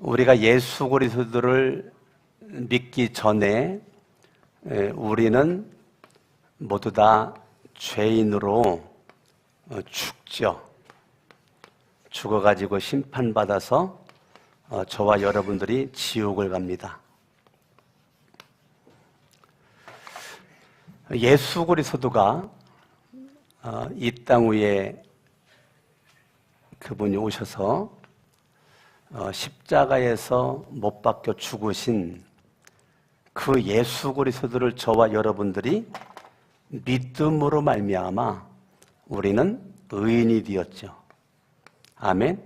우리가 예수 그리스도를 믿기 전에 우리는 모두 다 죄인으로 죽죠. 죽어가지고 심판받아서 저와 여러분들이 지옥을 갑니다. 예수 그리스도가 이 땅 위에 그분이 오셔서 십자가에서 못 박혀 죽으신 그 예수 그리스도를 저와 여러분들이 믿음으로 말미암아 우리는 의인이 되었죠. 아멘.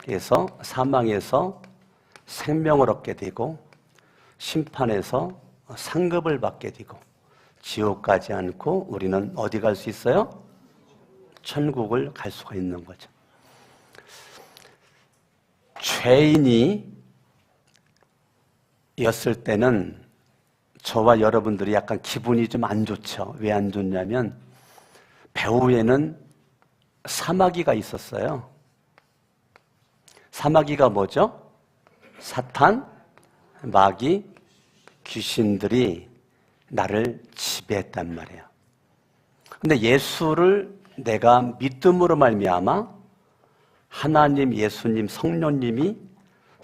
그래서 사망에서 생명을 얻게 되고 심판에서 상급을 받게 되고 지옥 가지 않고 우리는 어디 갈 수 있어요? 천국을 갈 수가 있는 거죠. 죄인이 였을 때는 저와 여러분들이 약간 기분이 좀 안 좋죠. 왜 안 좋냐면 배후에는 사마귀가 있었어요. 사마귀가 뭐죠? 사탄, 마귀, 귀신들이 나를 지배했단 말이에요. 근데 예수를 내가 믿음으로 말미암아 하나님, 예수님, 성령님이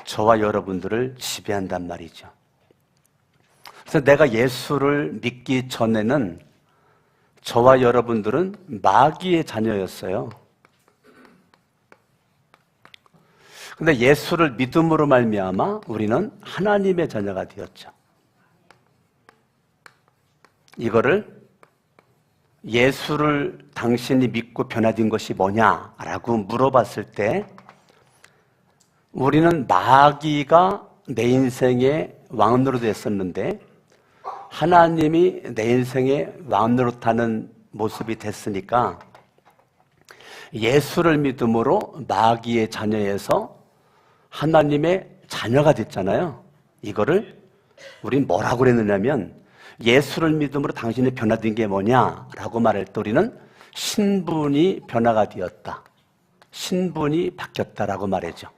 저와 여러분들을 지배한단 말이죠. 그래서 내가 예수를 믿기 전에는 저와 여러분들은 마귀의 자녀였어요. 근데 예수를 믿음으로 말미암아 우리는 하나님의 자녀가 되었죠. 이거를 예수를 당신이 믿고 변화된 것이 뭐냐라고 물어봤을 때 우리는 마귀가 내 인생의 왕노릇 했었는데 하나님이 내 인생의 왕노릇하는 모습이 됐으니까 예수를 믿음으로 마귀의 자녀에서 하나님의 자녀가 됐잖아요. 이거를 우린 뭐라고 그랬느냐면 예수를 믿음으로 당신이 변화된 게 뭐냐라고 말할 때 우리는 신분이 변화가 되었다. 신분이 바뀌었다라고 말하죠.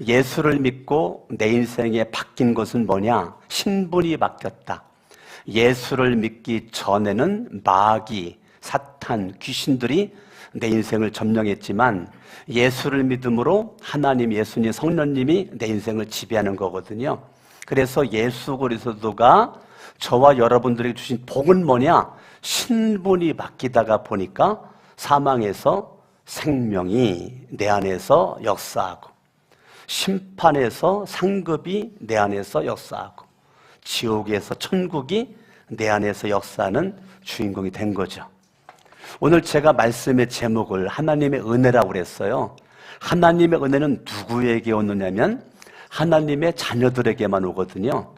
예수를 믿고 내 인생에 바뀐 것은 뭐냐? 신분이 바뀌었다. 예수를 믿기 전에는 마귀, 사탄, 귀신들이 내 인생을 점령했지만 예수를 믿음으로 하나님, 예수님, 성령님이 내 인생을 지배하는 거거든요. 그래서 예수 그리스도가 저와 여러분들에게 주신 복은 뭐냐? 신분이 바뀌다가 보니까 사망에서 생명이 내 안에서 역사하고 심판에서 상급이 내 안에서 역사하고 지옥에서 천국이 내 안에서 역사하는 주인공이 된 거죠. 오늘 제가 말씀의 제목을 하나님의 은혜라고 그랬어요. 하나님의 은혜는 누구에게 오느냐면 하나님의 자녀들에게만 오거든요.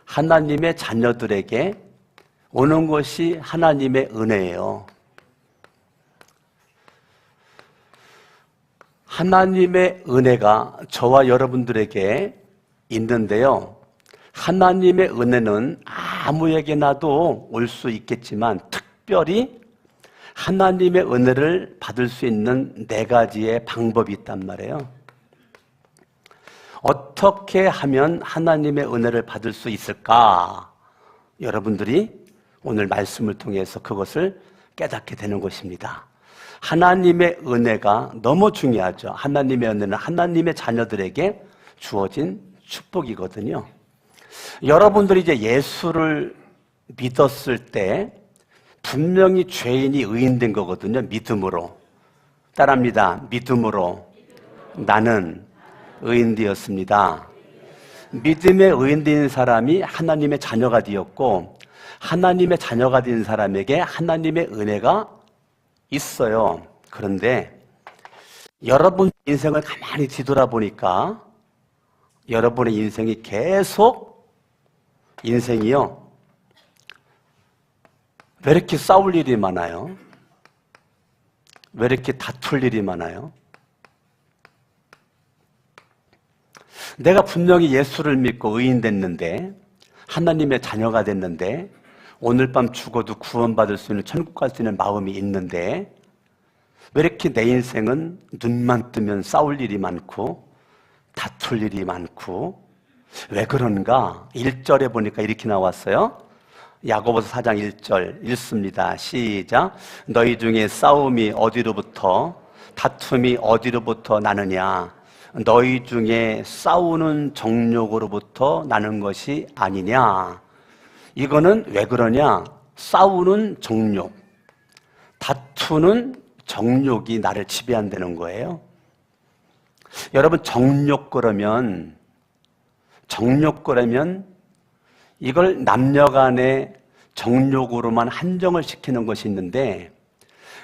하나님의 자녀들에게 오는 것이 하나님의 은혜예요. 하나님의 은혜가 저와 여러분들에게 있는데요. 하나님의 은혜는 아무에게나도 올 수 있겠지만 특별히 하나님의 은혜를 받을 수 있는 4가지의 방법이 있단 말이에요. 어떻게 하면 하나님의 은혜를 받을 수 있을까? 여러분들이 오늘 말씀을 통해서 그것을 깨닫게 되는 것입니다. 하나님의 은혜가 너무 중요하죠. 하나님의 은혜는 하나님의 자녀들에게 주어진 축복이거든요. 여러분들이 이제 예수를 믿었을 때 분명히 죄인이 의인된 거거든요. 믿음으로. 따라합니다. 믿음으로 나는 의인되었습니다. 믿음의 의인된 사람이 하나님의 자녀가 되었고 하나님의 자녀가 된 사람에게 하나님의 은혜가 있어요. 그런데 여러분 인생을 가만히 뒤돌아보니까 여러분의 인생이 계속 인생이요. 왜 이렇게 싸울 일이 많아요? 왜 이렇게 다툴 일이 많아요? 내가 분명히 예수를 믿고 의인 됐는데 하나님의 자녀가 됐는데 오늘 밤 죽어도 구원받을 수 있는 천국 갈 수 있는 마음이 있는데 왜 이렇게 내 인생은 눈만 뜨면 싸울 일이 많고 다툴 일이 많고. 왜 그런가? 1절에 보니까 이렇게 나왔어요. 야고보서 4장 1절 읽습니다. 시작. 너희 중에 싸움이 어디로부터, 다툼이 어디로부터 나느냐? 너희 중에 싸우는 정욕으로부터 나는 것이 아니냐? 이거는 왜 그러냐? 싸우는 정욕, 다투는 정욕이 나를 지배한다는 거예요. 여러분, 정욕 그러면 이걸 남녀 간의 정욕으로만 한정을 시키는 것이 있는데,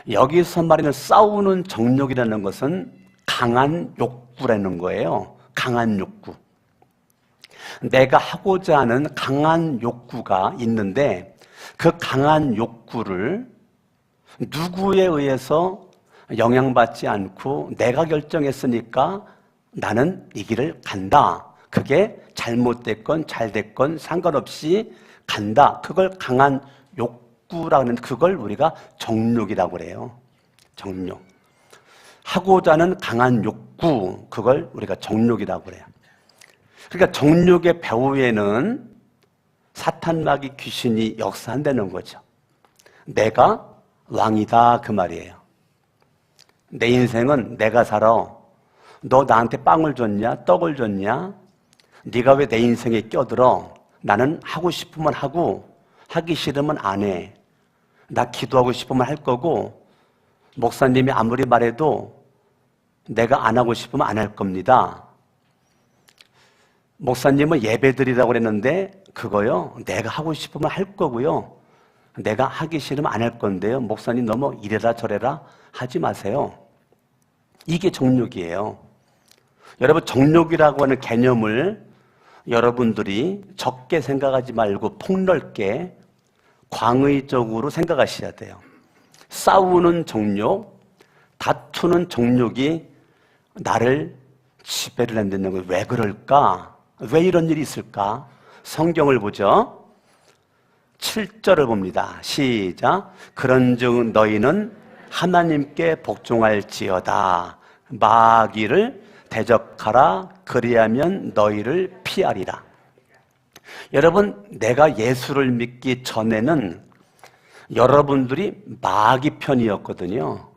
여기서 말하는 싸우는 정욕이라는 것은 강한 욕구라는 거예요. 강한 욕구. 내가 하고자 하는 강한 욕구가 있는데, 그 강한 욕구를 누구에 의해서 영향받지 않고 내가 결정했으니까 나는 이 길을 간다. 그게 잘못됐건 잘됐건 상관없이 간다. 그걸 강한 욕구라는, 그걸 우리가 정욕이라고 그래요. 정욕. 하고자 하는 강한 욕구, 그걸 우리가 정욕이라고 그래요. 그러니까 정욕의 배후에는 사탄 마귀 귀신이 역사한다는 거죠. 내가 왕이다 그 말이에요. 내 인생은 내가 살아. 너 나한테 빵을 줬냐? 떡을 줬냐? 네가 왜 내 인생에 껴들어? 나는 하고 싶으면 하고 하기 싫으면 안 해. 나 기도하고 싶으면 할 거고, 목사님이 아무리 말해도 내가 안 하고 싶으면 안 할 겁니다. 목사님은 예배드리라고 그랬는데 그거요, 내가 하고 싶으면 할 거고요, 내가 하기 싫으면 안 할 건데요, 목사님 너무 이래라 저래라 하지 마세요. 이게 정욕이에요. 여러분, 정욕이라고 하는 개념을 여러분들이 적게 생각하지 말고 폭넓게 광의적으로 생각하셔야 돼요. 싸우는 정욕, 다투는 정욕이 나를 지배를 한다는 거예요. 왜 그럴까? 왜 이런 일이 있을까? 성경을 보죠. 7절을 봅니다. 시작. 그런즉 너희는 하나님께 복종할지어다. 마귀를 대적하라. 그리하면 너희를 피하리라. 여러분, 내가 예수를 믿기 전에는 여러분들이 마귀 편이었거든요.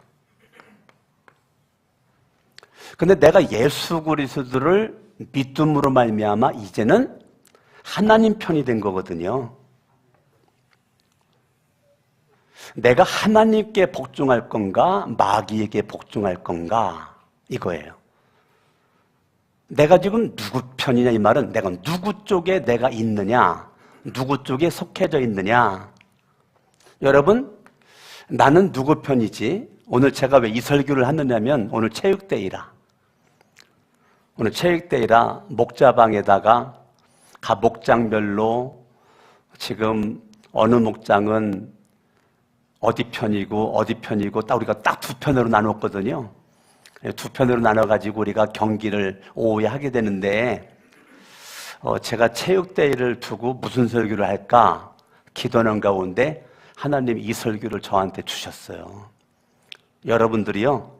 근데 내가 예수 그리스도를 믿음으로 말미암아 이제는 하나님 편이 된 거거든요. 내가 하나님께 복종할 건가, 마귀에게 복종할 건가, 이거예요. 내가 지금 누구 편이냐, 이 말은 내가 누구 쪽에 내가 있느냐, 누구 쪽에 속해져 있느냐. 여러분, 나는 누구 편이지? 오늘 제가 왜 이 설교를 하느냐면, 오늘 체육대회라. 오늘 체육대회라 목자방에다가 각 목장별로 지금 어느 목장은 어디 편이고 딱 우리가 딱 두 편으로 나눴거든요. 두 편으로 나눠가지고 우리가 경기를 오후에 하게 되는데, 제가 체육대회를 두고 무슨 설교를 할까 기도하는 가운데 하나님이 이 설교를 저한테 주셨어요. 여러분들이요,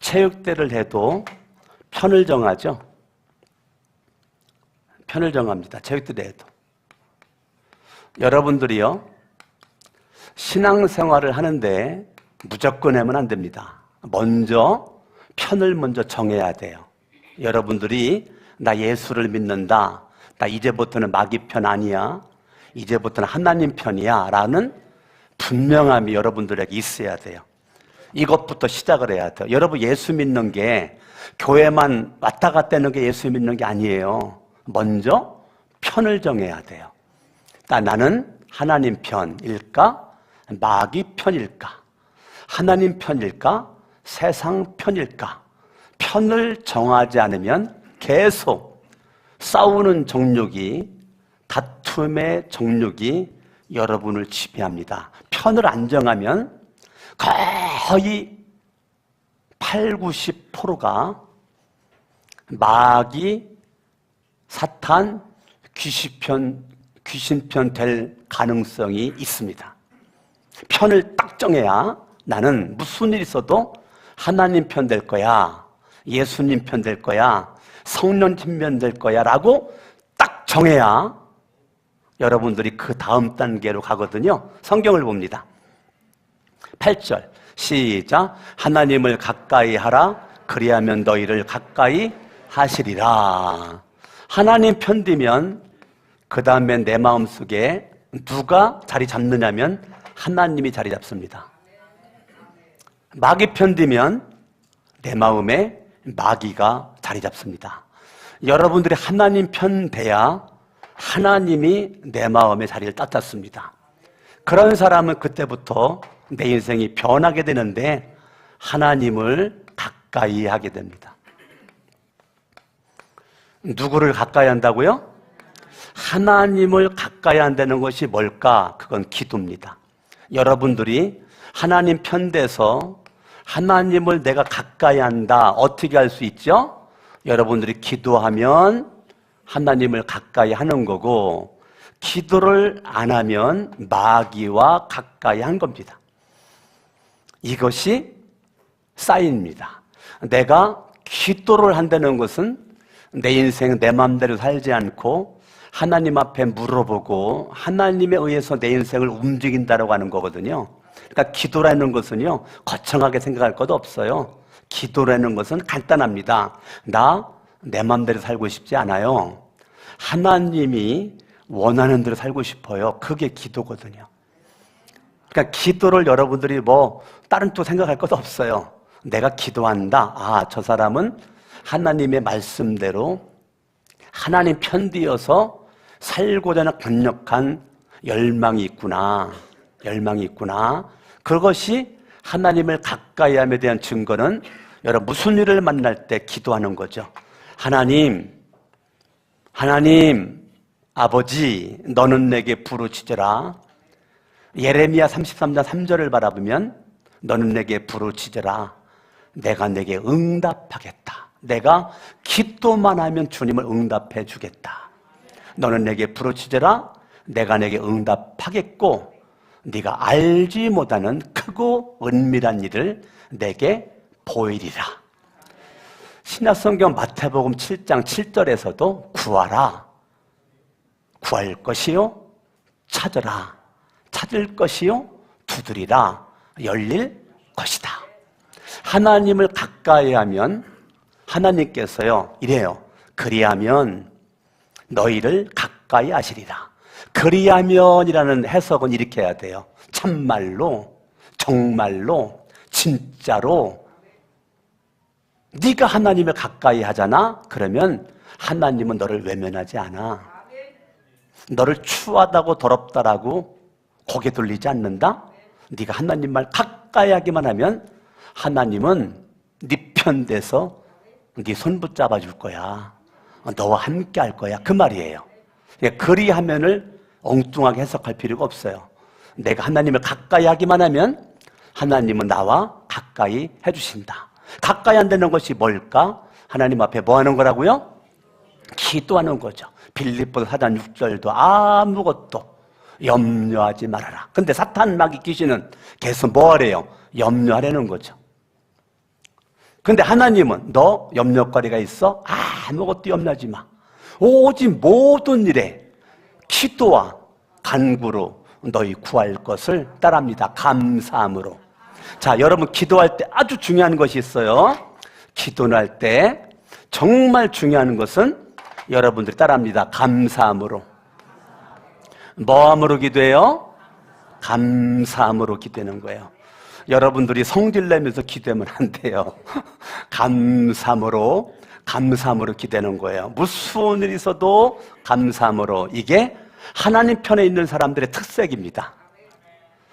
체육대회를 해도 편을 정하죠. 편을 정합니다. 체육대회 해도. 여러분들이요, 신앙생활을 하는데 무조건 하면 안 됩니다. 편을 먼저 정해야 돼요. 여러분들이 나 예수를 믿는다, 나 이제부터는 마귀 편 아니야, 이제부터는 하나님 편이야 라는 분명함이 여러분들에게 있어야 돼요. 이것부터 시작을 해야 돼요. 여러분, 예수 믿는 게 교회만 왔다 갔다 하는 게 예수 믿는 게 아니에요. 먼저 편을 정해야 돼요. 나는 하나님 편일까? 마귀 편일까? 하나님 편일까? 세상 편일까? 편을 정하지 않으면 계속 싸우는 정욕이, 다툼의 정욕이 여러분을 지배합니다. 편을 안 정하면 거의 8, 90%가 마귀, 사탄, 귀신편 될 가능성이 있습니다. 편을 딱 정해야 나는 무슨 일이 있어도 하나님 편 될 거야, 예수님 편 될 거야, 성령님 편 될 거야 라고 딱 정해야 여러분들이 그 다음 단계로 가거든요. 성경을 봅니다. 8절 시작. 하나님을 가까이 하라. 그리하면 너희를 가까이 하시리라. 하나님 편들면 그 다음에 내 마음속에 누가 자리 잡느냐면 하나님이 자리 잡습니다. 마귀 편들면 내 마음에 마귀가 자리 잡습니다. 여러분들이 하나님 편 돼야 하나님이 내 마음의 자리를 따뜻습니다. 그런 사람은 그때부터 내 인생이 변하게 되는데 하나님을 가까이 하게 됩니다. 누구를 가까이 한다고요? 하나님을 가까이 한다는 것이 뭘까? 그건 기도입니다. 여러분들이 하나님 편돼서 하나님을 내가 가까이 한다. 어떻게 할 수 있죠? 여러분들이 기도하면 하나님을 가까이 하는 거고, 기도를 안 하면 마귀와 가까이 한 겁니다. 이것이 사인입니다. 내가 기도를 한다는 것은 내 인생 내 마음대로 살지 않고 하나님 앞에 물어보고 하나님에 의해서 내 인생을 움직인다라고 하는 거거든요. 그러니까 기도라는 것은요, 거창하게 생각할 것도 없어요. 기도라는 것은 간단합니다. 나 내 마음대로 살고 싶지 않아요. 하나님이 원하는 대로 살고 싶어요. 그게 기도거든요. 그러니까 기도를 여러분들이 뭐 다른 또 생각할 것도 없어요. 내가 기도한다. 아, 저 사람은 하나님의 말씀대로 하나님 편뒤어서 살고자 하는 강력한 열망이 있구나. 열망이 있구나. 그것이 하나님을 가까이 함에 대한 증거는 여러분 무슨 일을 만날 때 기도하는 거죠. 하나님, 아버지, 너는 내게 부르짖어라. 예레미야 33장 3절을 바라보면 너는 내게 부르짖어라. 내가 내게 응답하겠다. 내가 기도만 하면 주님을 응답해 주겠다. 너는 내게 부르짖어라. 내가 내게 응답하겠고 네가 알지 못하는 크고 은밀한 일을 내게 보이리라. 신약성경 마태복음 7장 7절에서도 구하라. 구할 것이요 찾으라. 찾을 것이요 두드리라. 열릴 것이다. 하나님을 가까이 하면 하나님께서요 이래요. 그리하면 너희를 가까이 하시리라. 그리하면이라는 해석은 이렇게 해야 돼요. 참말로, 정말로, 진짜로 네가 하나님을 가까이 하잖아. 그러면 하나님은 너를 외면하지 않아. 너를 추하다고 더럽다라고 고개 돌리지 않는다. 네가 하나님 말 가까이 하기만 하면 하나님은 네 편 돼서 네 손 붙잡아 줄 거야. 너와 함께 할 거야. 그 말이에요. 그리하면을 엉뚱하게 해석할 필요가 없어요. 내가 하나님을 가까이 하기만 하면 하나님은 나와 가까이 해주신다. 가까이 한다는 것이 뭘까? 하나님 앞에 뭐 하는 거라고요? 기도하는 거죠. 빌립보서 4장 6절도 아무것도 염려하지 말아라. 근데 사탄 마귀 귀신은 계속 뭐 하래요? 염려하라는 거죠. 근데 하나님은 너 염려거리가 있어? 아무것도 염려하지 마. 오직 모든 일에 기도와 간구로 너희 구할 것을 따릅니다. 감사함으로. 자, 여러분 기도할 때 아주 중요한 것이 있어요. 기도할 때 정말 중요한 것은 여러분들이 따라합니다. 감사함으로. 뭐함으로 기도해요? 감사함으로 기도하는 거예요. 여러분들이 성질 내면서 기도하면 안 돼요. 감사함으로 기도하는 거예요. 무슨 일이 있어도 감사함으로. 이게 하나님 편에 있는 사람들의 특색입니다.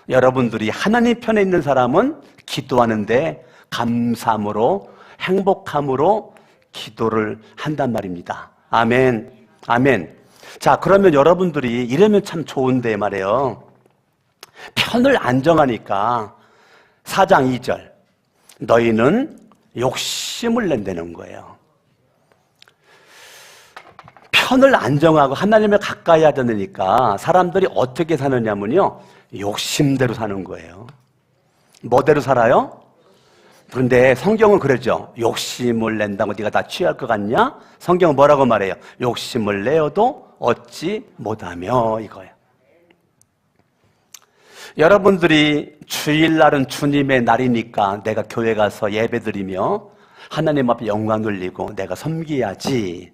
여러분들이 하나님 편에 있는 사람은 기도하는데 감사함으로, 행복함으로 기도를 한단 말입니다. 아멘, 아멘. 자, 그러면 여러분들이 이러면 참 좋은데 말이에요. 편을 안 정하니까 4장 2절 너희는 욕심을 낸다는 거예요. 편을 안 정하고 하나님을 가까이 하려니까 사람들이 어떻게 사느냐면요, 욕심대로 사는 거예요. 뭐대로 살아요? 그런데 성경은 그러죠. 욕심을 낸다고 네가 다 취할 것 같냐? 성경은 뭐라고 말해요? 욕심을 내어도 얻지 못하며, 이거예요. 여러분들이 주일날은 주님의 날이니까 내가 교회 가서 예배드리며 하나님 앞에 영광 돌리고 내가 섬겨야지.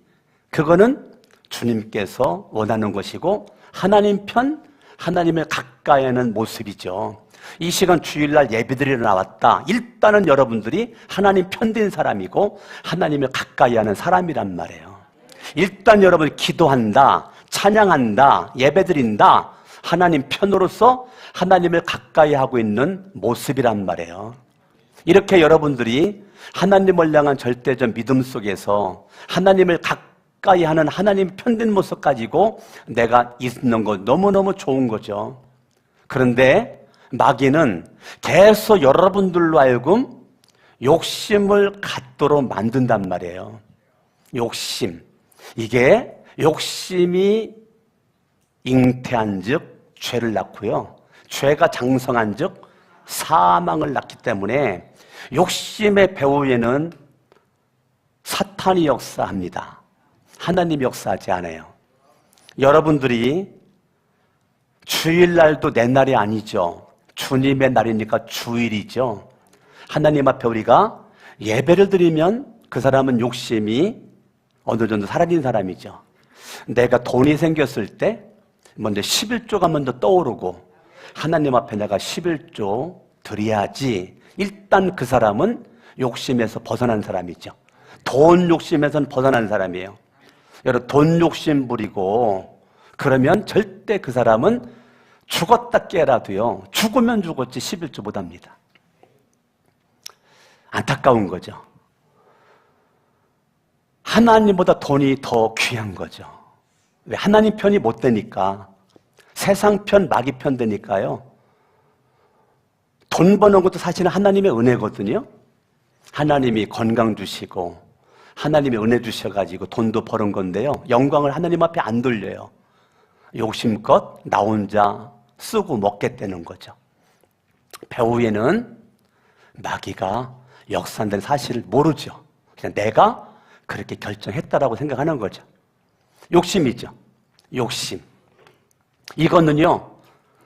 그거는 주님께서 원하는 것이고 하나님 편, 하나님을 가까이 하는 모습이죠. 이 시간 주일날 예배드리러 나왔다. 일단은 여러분들이 하나님 편된 사람이고 하나님을 가까이 하는 사람이란 말이에요. 일단 여러분이 기도한다, 찬양한다, 예배드린다. 하나님 편으로서 하나님을 가까이 하고 있는 모습이란 말이에요. 이렇게 여러분들이 하나님을 향한 절대적 믿음 속에서 하나님을 가까이 하는 하나님 편된 모습 가지고 내가 있는 거 너무너무 좋은 거죠. 그런데 마귀는 계속 여러분들로 하여금 욕심을 갖도록 만든단 말이에요. 욕심. 이게 욕심이 잉태한 즉 죄를 낳고요. 죄가 장성한 즉 사망을 낳기 때문에 욕심의 배후에는 사탄이 역사합니다. 하나님이 역사하지 않아요. 여러분들이 주일날도 내 날이 아니죠. 주님의 날이니까 주일이죠. 하나님 앞에 우리가 예배를 드리면 그 사람은 욕심이 어느 정도 사라진 사람이죠. 내가 돈이 생겼을 때 먼저 11조가 먼저 떠오르고 하나님 앞에 내가 11조 드려야지. 일단 그 사람은 욕심에서 벗어난 사람이죠. 돈 욕심에서는 벗어난 사람이에요. 여러분 돈 욕심 부리고 그러면 절대 그 사람은 죽었다 깨라도요. 죽으면 죽었지 11조 못합니다. 안타까운 거죠. 하나님보다 돈이 더 귀한 거죠. 왜? 하나님 편이 못 되니까. 세상 편, 마귀 편 되니까요. 돈 버는 것도 사실은 하나님의 은혜거든요. 하나님이 건강 주시고 하나님의 은혜 주셔가지고 돈도 버는 건데요. 영광을 하나님 앞에 안 돌려요. 욕심껏 나 혼자 쓰고 먹겠다는 거죠. 배후에는 마귀가 역사한다는 사실을 모르죠. 그냥 내가 그렇게 결정했다라고 생각하는 거죠. 욕심이죠. 욕심. 이거는요,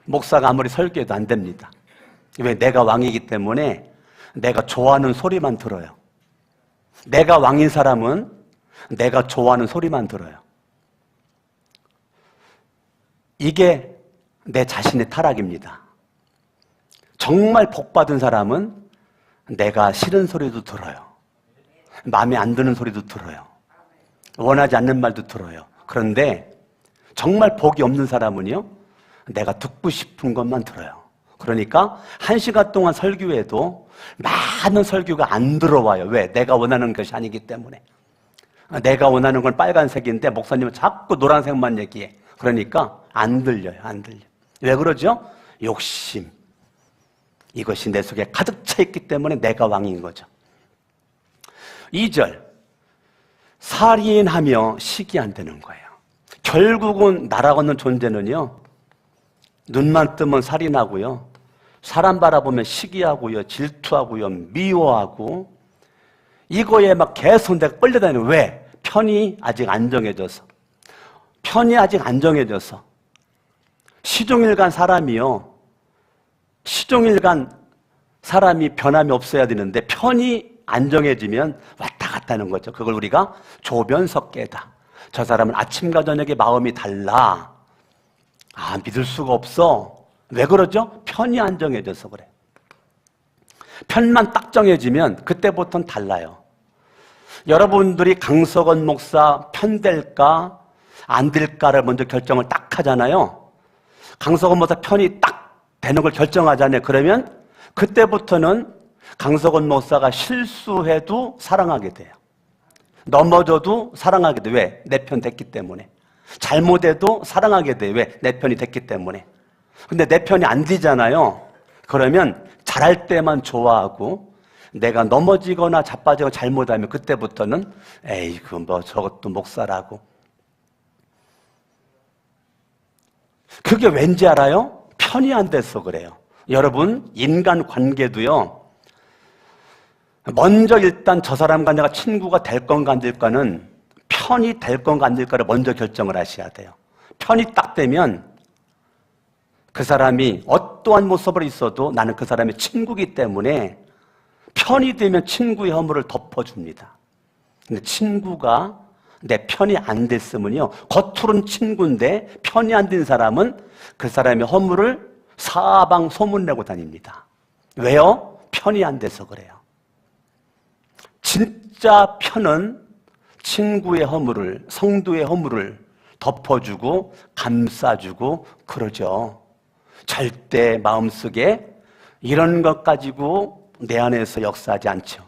목사가 아무리 설교해도 안 됩니다. 왜? 내가 왕이기 때문에 내가 좋아하는 소리만 들어요. 내가 왕인 사람은 내가 좋아하는 소리만 들어요. 이게 내 자신의 타락입니다. 정말 복받은 사람은 내가 싫은 소리도 들어요. 마음에 안 드는 소리도 들어요. 원하지 않는 말도 들어요. 그런데 정말 복이 없는 사람은요, 내가 듣고 싶은 것만 들어요. 그러니까 1시간 동안 설교해도 많은 설교가 안 들어와요. 왜? 내가 원하는 것이 아니기 때문에. 내가 원하는 건 빨간색인데 목사님은 자꾸 노란색만 얘기해. 그러니까 안 들려요. 안 들려. 왜 그러죠? 욕심. 이것이 내 속에 가득 차 있기 때문에 내가 왕인 거죠. 2절. 살인하며 시기한다는 거예요. 결국은 나라고 하는 존재는요, 눈만 뜨면 살인하고요, 사람 바라보면 시기하고요, 질투하고요, 미워하고, 이거에 막 계속 내가 끌려다니는. 왜? 편이 아직 안 정해져서. 편이 아직 안 정해져서. 시종일관 사람이요, 시종일관 사람이 변함이 없어야 되는데 편이 안 정해지면 왔다 갔다 하는 거죠. 그걸 우리가 조변석계다. 저 사람은 아침과 저녁에 마음이 달라. 아, 믿을 수가 없어. 왜 그러죠? 편이 안 정해져서 그래. 편만 딱 정해지면 그때부터는 달라요. 여러분들이 강석원 목사 편 될까 안 될까를 먼저 결정을 딱 하잖아요. 강석원 목사 편이 딱 되는 걸 결정하잖아요. 그러면 그때부터는 강석원 목사가 실수해도 사랑하게 돼요. 넘어져도 사랑하게 돼. 왜? 내 편 됐기 때문에. 잘못해도 사랑하게 돼. 왜? 내 편이 됐기 때문에. 근데 내 편이 안 되잖아요. 그러면 잘할 때만 좋아하고 내가 넘어지거나 자빠지거나 잘못하면 그때부터는 에이, 그 뭐 저것도 목사라고. 그게 왠지 알아요? 편이 안 돼서 그래요. 여러분, 인간 관계도요, 먼저 일단 저 사람과 내가 친구가 될 건가 안 될까는 편이 될 건가 안 될까를 먼저 결정을 하셔야 돼요. 편이 딱 되면 그 사람이 어떠한 모습으로 있어도 나는 그 사람의 친구이기 때문에 편이 되면 친구의 허물을 덮어줍니다. 근데 친구가 내 편이 안 됐으면요, 겉으로는 친구인데 편이 안 된 사람은 그 사람의 허물을 사방 소문내고 다닙니다. 왜요? 편이 안 돼서 그래요. 진짜 편은 친구의 허물을, 성도의 허물을 덮어주고 감싸주고 그러죠. 절대 마음속에 이런 것 가지고 내 안에서 역사하지 않죠.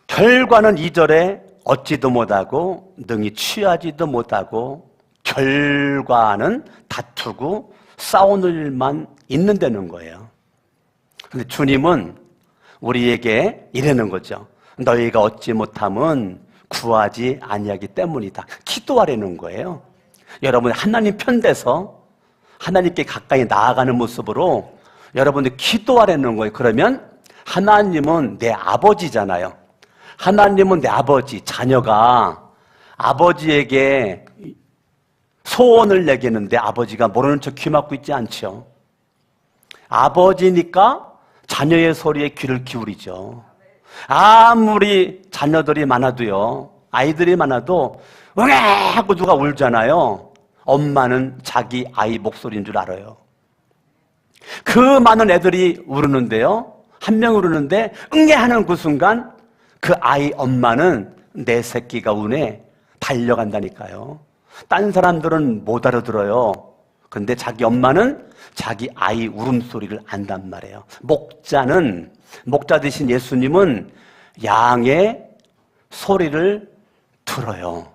결과는 2절에 얻지도 못하고 능히 취하지도 못하고 결과는 다투고 싸우는 일만 있는다는 거예요. 근데 주님은 우리에게 이러는 거죠. 너희가 얻지 못함은 구하지 아니하기 때문이다. 기도하라는 거예요. 여러분 하나님 편돼서 하나님께 가까이 나아가는 모습으로 여러분들 기도하라는 거예요. 그러면 하나님은 내 아버지잖아요. 하나님은 내 아버지, 자녀가 아버지에게 소원을 내겠는데 아버지가 모르는 척 귀 막고 있지 않죠. 아버지니까 자녀의 소리에 귀를 기울이죠. 아무리 자녀들이 많아도요, 아이들이 많아도 응애 하고 누가 울잖아요. 엄마는 자기 아이 목소리인 줄 알아요. 그 많은 애들이 울는데요, 한 명 울는데 응애 하는 그 순간 그 아이 엄마는 내 새끼가 우네 달려간다니까요. 딴 사람들은 못 알아들어요. 근데 자기 엄마는 자기 아이 울음소리를 안단 말이에요. 목자 되신 예수님은 양의 소리를 들어요.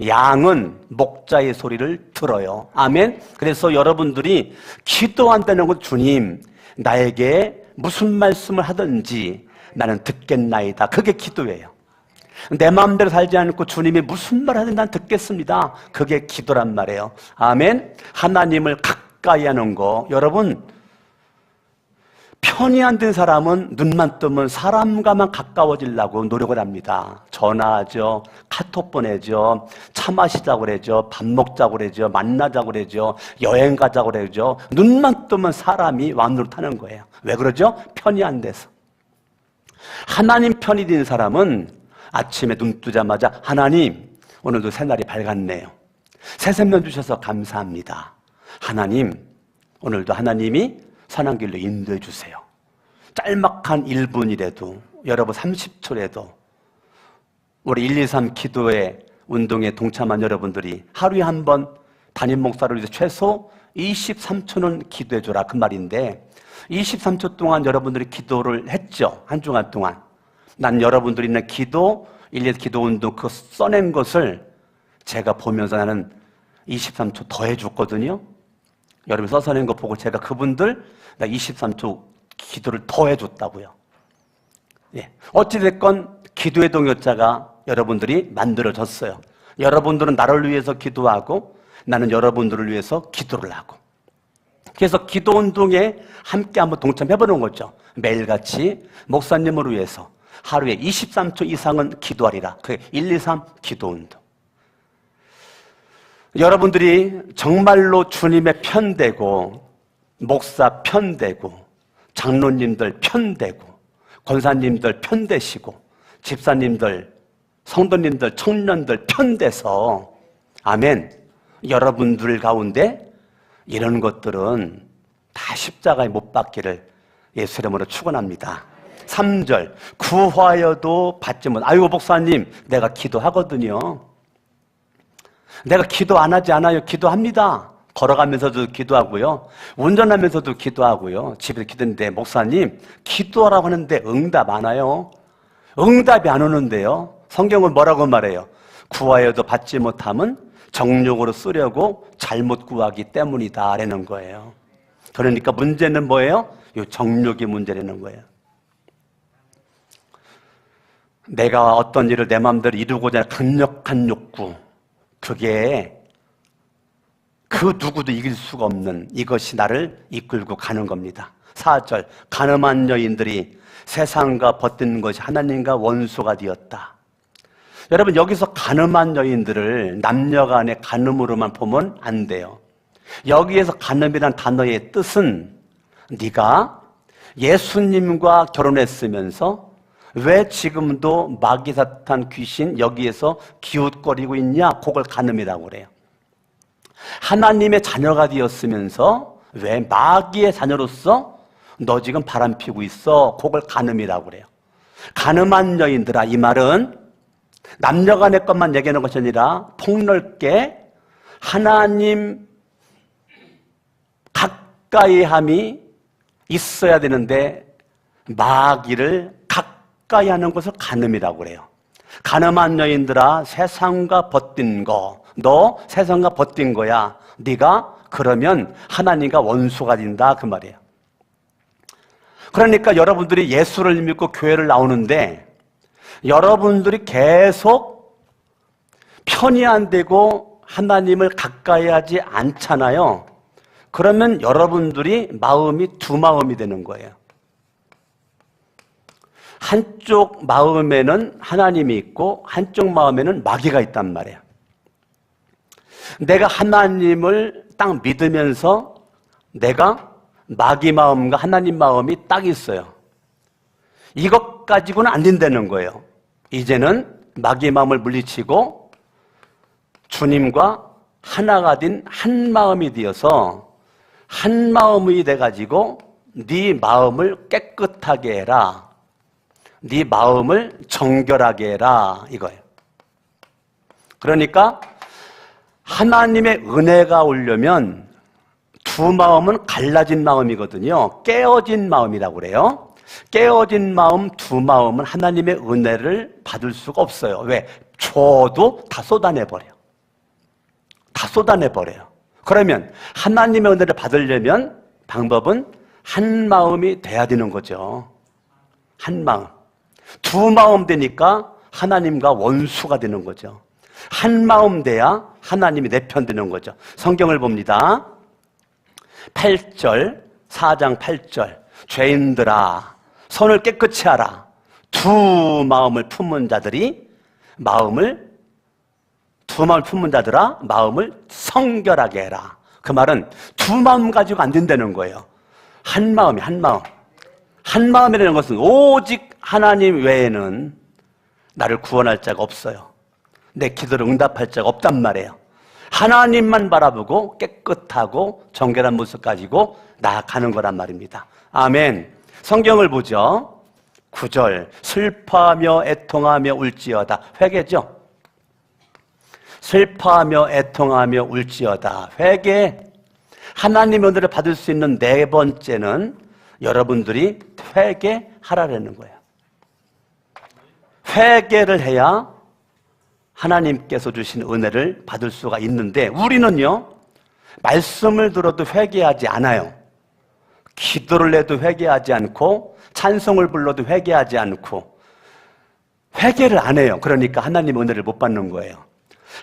양은 목자의 소리를 들어요. 아멘. 그래서 여러분들이 기도한다는 것, 주님 나에게 무슨 말씀을 하든지 나는 듣겠나이다. 그게 기도예요. 내 마음대로 살지 않고 주님이 무슨 말 하든 난 듣겠습니다. 그게 기도란 말이에요. 아멘. 하나님을 가까이 하는 거, 여러분 편이 안 된 사람은 눈만 뜨면 사람과만 가까워지려고 노력을 합니다. 전화하죠, 카톡 보내죠, 차 마시자고 그러죠, 밥 먹자고 그러죠, 만나자고 그러죠, 여행 가자고 그러죠. 눈만 뜨면 사람이 완으로 타는 거예요. 왜 그러죠? 편이 안 돼서. 하나님 편이 된 사람은 아침에 눈 뜨자마자 하나님 오늘도 새날이 밝았네요. 새 생명 주셔서 감사합니다. 하나님 오늘도 하나님이 선한 길로 인도해 주세요. 짤막한 1분이라도 여러분 30초라도 우리 123 기도회 운동에 동참한 여러분들이 하루에 한 번 담임 목사를 위해서 최소 23초는 기도해 줘라 그 말인데 23초 동안 여러분들이 기도를 했죠. 한 주간 동안. 난 여러분들이 있는 기도, 1년 기도 운동 그 써낸 것을 제가 보면서 나는 23초 더 해줬거든요. 여러분 써낸 거 보고 제가 그분들 나 23초 기도를 더 해줬다고요. 예. 어찌됐건 기도의 동역자가 여러분들이 만들어졌어요. 여러분들은 나를 위해서 기도하고 나는 여러분들을 위해서 기도를 하고. 그래서 기도 운동에 함께 한번 동참해보는 거죠. 매일같이 목사님을 위해서 하루에 23초 이상은 기도하리라. 그게 123 기도 운동. 여러분들이 정말로 주님의 편되고 목사 편되고 장로님들 편되고 권사님들 편되시고 집사님들 성도님들 청년들 편돼서 아멘 여러분들 가운데 이런 것들은 다 십자가에 못 박기를 예수 이름으로 축원합니다. 3절 구하여도 받지 못. 아이고 목사님 내가 기도하거든요. 내가 기도 안 하지 않아요. 기도합니다. 걸어가면서도 기도하고요. 운전하면서도 기도하고요. 집에서 기도했는데 목사님 기도하라고 하는데 응답 안 와요. 응답이 안 오는데요. 성경은 뭐라고 말해요? 구하여도 받지 못함은 정욕으로 쓰려고 잘못 구하기 때문이다 라는 거예요. 그러니까 문제는 뭐예요? 이 정욕이 문제라는 거예요. 내가 어떤 일을 내 마음대로 이루고자 하는 강력한 욕구, 그게 그 누구도 이길 수가 없는 이것이 나를 이끌고 가는 겁니다. 4절 가늠한 여인들이 세상과 벗든 것이 하나님과 원수가 되었다. 여러분, 여기서 가늠한 여인들을 남녀간의 간음으로만 보면 안 돼요. 여기에서 간음이란 단어의 뜻은 네가 예수님과 결혼했으면서 왜 지금도 마귀 사탄 귀신 여기에서 기웃거리고 있냐? 그걸 간음이라고 그래요. 하나님의 자녀가 되었으면서 왜 마귀의 자녀로서 너 지금 바람피고 있어? 그걸 간음이라고 그래요. 간음한 여인들아, 이 말은 남녀 간의 것만 얘기하는 것이 아니라 폭넓게 하나님 가까이함이 있어야 되는데 마귀를 가까이 하는 것을 간음이라고 그래요. 간음한 여인들아, 세상과 벗긴 거, 너 세상과 벗긴 거야. 네가 그러면 하나님과 원수가 된다, 그 말이에요. 그러니까 여러분들이 예수를 믿고 교회를 나오는데 여러분들이 계속 편이 안 되고 하나님을 가까이 하지 않잖아요. 그러면 여러분들이 마음이 두 마음이 되는 거예요. 한쪽 마음에는 하나님이 있고 한쪽 마음에는 마귀가 있단 말이에요. 내가 하나님을 딱 믿으면서 내가 마귀 마음과 하나님 마음이 딱 있어요. 이것 가지고는 안 된다는 거예요. 이제는 마귀 마음을 물리치고 주님과 하나가 된 한 마음이 되어서 한 마음이 돼가지고 네 마음을 깨끗하게 해라. 네 마음을 정결하게 해라, 이거예요. 그러니까 하나님의 은혜가 오려면 두 마음은 갈라진 마음이거든요. 깨어진 마음이라고 그래요. 깨어진 마음, 두 마음은 하나님의 은혜를 받을 수가 없어요. 왜? 줘도 다 쏟아내버려요. 다 쏟아내버려요. 그러면 하나님의 은혜를 받으려면 방법은 한 마음이 돼야 되는 거죠. 한 마음. 두 마음 되니까 하나님과 원수가 되는 거죠. 한 마음 돼야 하나님이 내 편 되는 거죠. 성경을 봅니다. 8절, 4장 8절. 죄인들아, 손을 깨끗이 하라. 두 마음을 품은 자들이 두 마음을 품은 자들아, 마음을 성결하게 해라. 그 말은 두 마음 가지고 안 된다는 거예요. 한 마음이, 한 마음. 한 마음이라는 것은 오직 하나님 외에는 나를 구원할 자가 없어요. 내 기도를 응답할 자가 없단 말이에요. 하나님만 바라보고 깨끗하고 정결한 모습 가지고 나아가는 거란 말입니다. 아멘. 성경을 보죠. 9절 슬퍼하며 애통하며 울지어다. 회개죠. 슬퍼하며 애통하며 울지어다. 회개. 하나님의 은혜를 받을 수 있는 네 번째는 여러분들이 회개하라는 거예요. 회개를 해야 하나님께서 주신 은혜를 받을 수가 있는데 우리는요, 말씀을 들어도 회개하지 않아요. 기도를 해도 회개하지 않고 찬송을 불러도 회개하지 않고 회개를 안 해요. 그러니까 하나님의 은혜를 못 받는 거예요.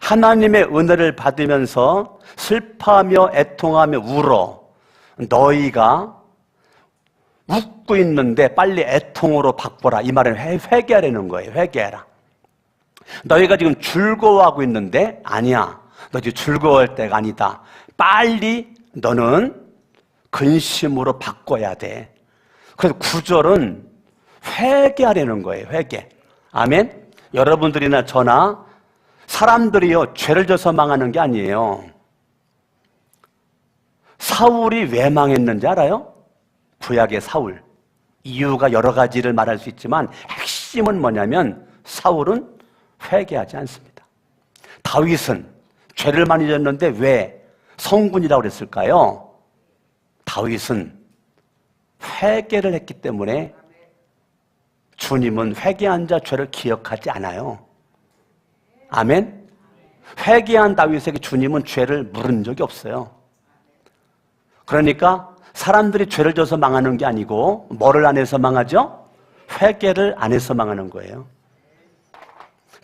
하나님의 은혜를 받으면서 슬퍼하며 애통하며 울어. 너희가 웃고 있는데 빨리 애통으로 바꿔라. 이 말은 회개하라는 거예요. 회개해라. 너희가 지금 즐거워하고 있는데 아니야. 너 지금 즐거워할 때가 아니다. 빨리 너는 근심으로 바꿔야 돼. 그래서 9절은 회개하라는 거예요. 회개. 아멘. 여러분들이나 저나 사람들이요, 죄를 져서 망하는 게 아니에요. 사울이 왜 망했는지 알아요? 구약의 사울. 이유가 여러 가지를 말할 수 있지만 핵심은 뭐냐면 사울은 회개하지 않습니다. 다윗은 죄를 많이 졌는데 왜 성군이라고 그랬을까요? 다윗은 회개를 했기 때문에 주님은 회개한 자 죄를 기억하지 않아요. 아멘? 회개한 다윗에게 주님은 죄를 물은 적이 없어요. 그러니까 사람들이 죄를 져서 망하는 게 아니고 뭐를 안 해서 망하죠? 회개를 안 해서 망하는 거예요.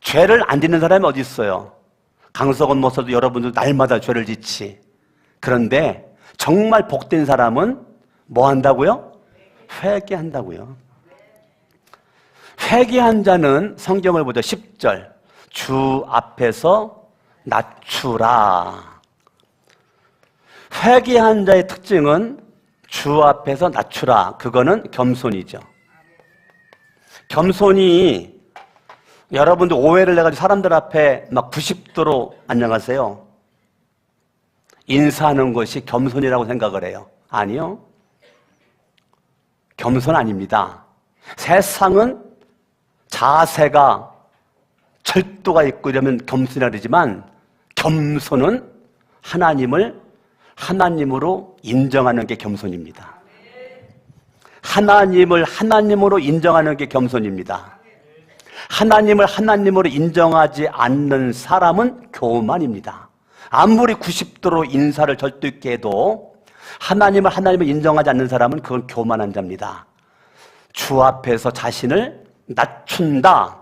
죄를 안 짓는 사람이 어디 있어요? 강석원 목사도 여러분들 날마다 죄를 짓지. 그런데 정말 복된 사람은 뭐 한다고요? 회개한다고요. 회개한 자는 성경을 보죠. 10절. 주 앞에서 낮추라. 회개한 자의 특징은 주 앞에서 낮추라. 그거는 겸손이죠. 겸손이 여러분들 오해를 해가지고 사람들 앞에 막 90도로 안녕하세요. 인사하는 것이 겸손이라고 생각을 해요. 아니요. 겸손 아닙니다. 세상은 자세가 절도가 있고 이러면 겸손이라 그러지만 겸손은 하나님을 하나님으로 인정하는 게 겸손입니다. 하나님을 하나님으로 인정하는 게 겸손입니다. 하나님을 하나님으로 인정하지 않는 사람은 교만입니다. 아무리 90도로 인사를 절도 있게 해도 하나님을 하나님을 인정하지 않는 사람은 그건 교만한 자입니다. 주 앞에서 자신을 낮춘다.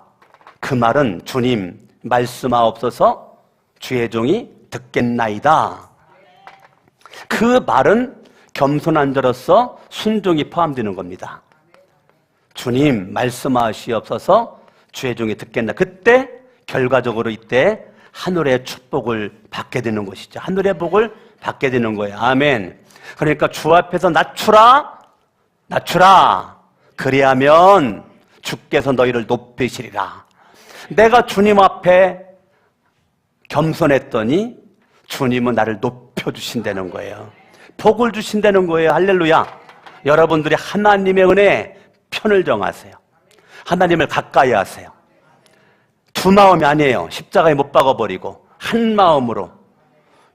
그 말은 주님 말씀하옵소서 주의 종이 듣겠나이다. 그 말은 겸손한 자로서 순종이 포함되는 겁니다. 주님 말씀하시옵소서 주의 종이 듣겠나. 그때 결과적으로 이때 하늘의 축복을 받게 되는 것이죠. 하늘의 복을 받게 되는 거예요. 아멘. 그러니까 주 앞에서 낮추라. 낮추라. 그리하면 주께서 너희를 높이시리라. 내가 주님 앞에 겸손했더니 주님은 나를 높여주신다는 거예요. 복을 주신다는 거예요. 할렐루야. 여러분들이 하나님의 은혜에 편을 정하세요. 하나님을 가까이 하세요. 두 마음이 아니에요. 십자가에 못 박아버리고 한 마음으로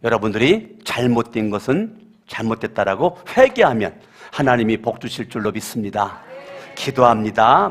여러분들이 잘못된 것은 잘못됐다라고 회개하면 하나님이 복 주실 줄로 믿습니다. 기도합니다.